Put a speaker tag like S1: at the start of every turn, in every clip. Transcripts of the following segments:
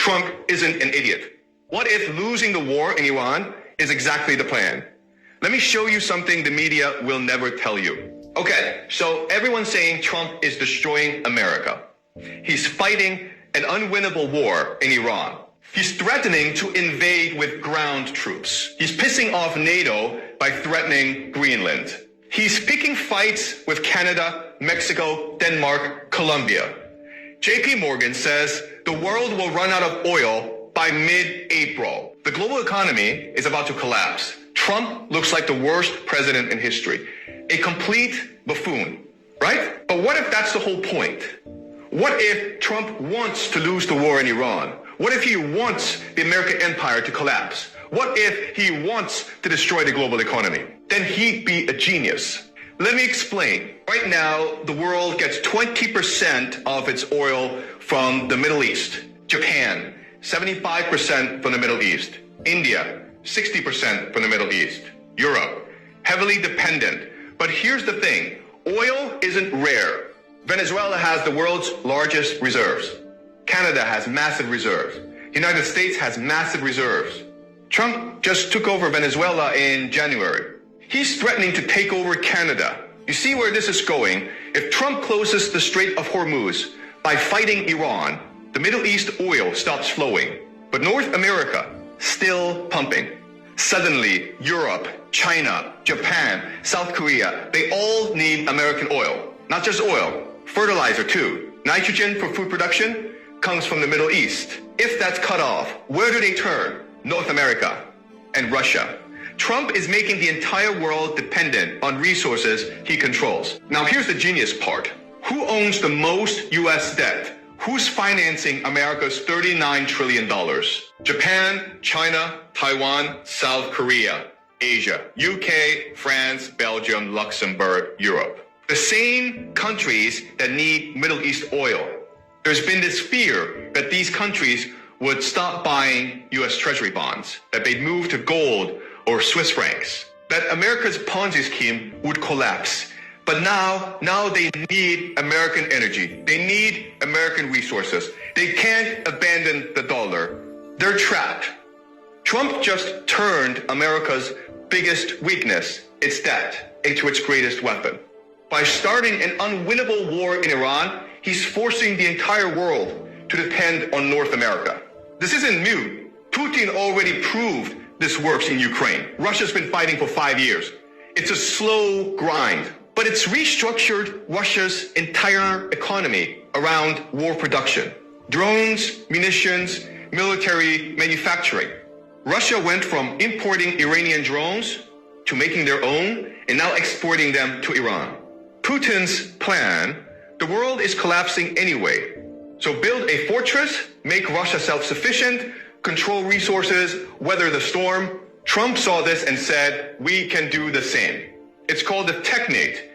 S1: Trump isn't an idiot? What if losing the war in Iran is exactly the plan? Let me show you something the media will never tell you. Okay, so everyone's saying Trump is destroying America. He's fighting an unwinnable war in Iran. He's threatening to invade with ground troops. He's pissing off NATO by threatening Greenland. He's picking fights with Canada, Mexico, Denmark, Colombia. JP Morgan says the world will run out of oil by mid-April. The global economy is about to collapse. Trump looks like the worst president in history. A complete buffoon, right? But what if that's the whole point? What if Trump wants to lose the war in Iran? What if he wants the American empire to collapse? What if he wants to destroy the global economy? Then he'd be a genius. Let me explain. Right now, the world gets 20% of its oil from the Middle East. Japan, 75% from the Middle East. India, 60% from the Middle East. Europe, heavily dependent. But here's the thing. Oil isn't rare. Venezuela has the world's largest reserves. Canada has massive reserves. United States has massive reserves. Trump just took over Venezuela in January. He's threatening to take over Canada. You see where this is going? If Trump closes the Strait of Hormuz by fighting Iran, the Middle East oil stops flowing. But North America, still pumping. Suddenly, Europe, China, Japan, South Korea, they all need American oil. Not just oil, fertilizer too. Nitrogen for food production comes from the Middle East. If that's cut off, where do they turn? North America and Russia. Trump is making the entire world dependent on resources he controls. Now here's the genius part. Who owns the most US debt? Who's financing America's $39 trillion? Japan, China, Taiwan, South Korea, Asia, UK, France, Belgium, Luxembourg, Europe. The same countries that need Middle East oil. There's been this fear that these countries would stop buying US Treasury bonds, that they'd move to gold or Swiss francs, that America's Ponzi scheme would collapse. But now they need American energy. They need American resources. They can't abandon the dollar. They're trapped. Trump just turned America's biggest weakness, its debt, into its greatest weapon. By starting an unwinnable war in Iran, he's forcing the entire world to depend on North America. This isn't new. Putin already proved this works in Ukraine. Russia's been fighting for 5 years. It's a slow grind, but it's restructured Russia's entire economy around war production. Drones, munitions, military manufacturing. Russia went from importing Iranian drones to making their own and now exporting them to Iran. Putin's plan, the world is collapsing anyway. So build a fortress, make Russia self-sufficient, control resources, weather the storm. Trump saw this and said, we can do the same. It's called the Technate.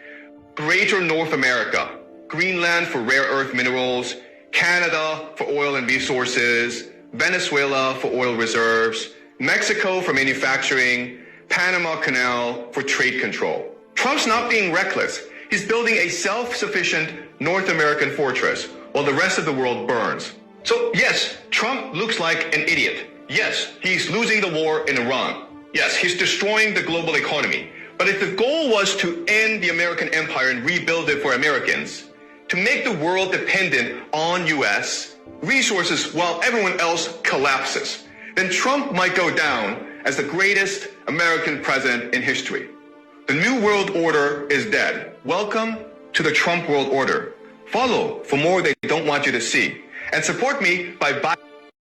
S1: Greater North America, Greenland for rare earth minerals, Canada for oil and resources, Venezuela for oil reserves, Mexico for manufacturing, Panama Canal for trade control. Trump's not being reckless. He's building a self-sufficient North American fortress while the rest of the world burns. So yes, Trump looks like an idiot. Yes, he's losing the war in Iran. Yes, he's destroying the global economy. But if the goal was to end the American empire and rebuild it for Americans, to make the world dependent on US resources while everyone else collapses, then Trump might go down as the greatest American president in history. The New World Order is dead. Welcome to the Trump World Order. Follow for more they don't want you to see. And support me by buying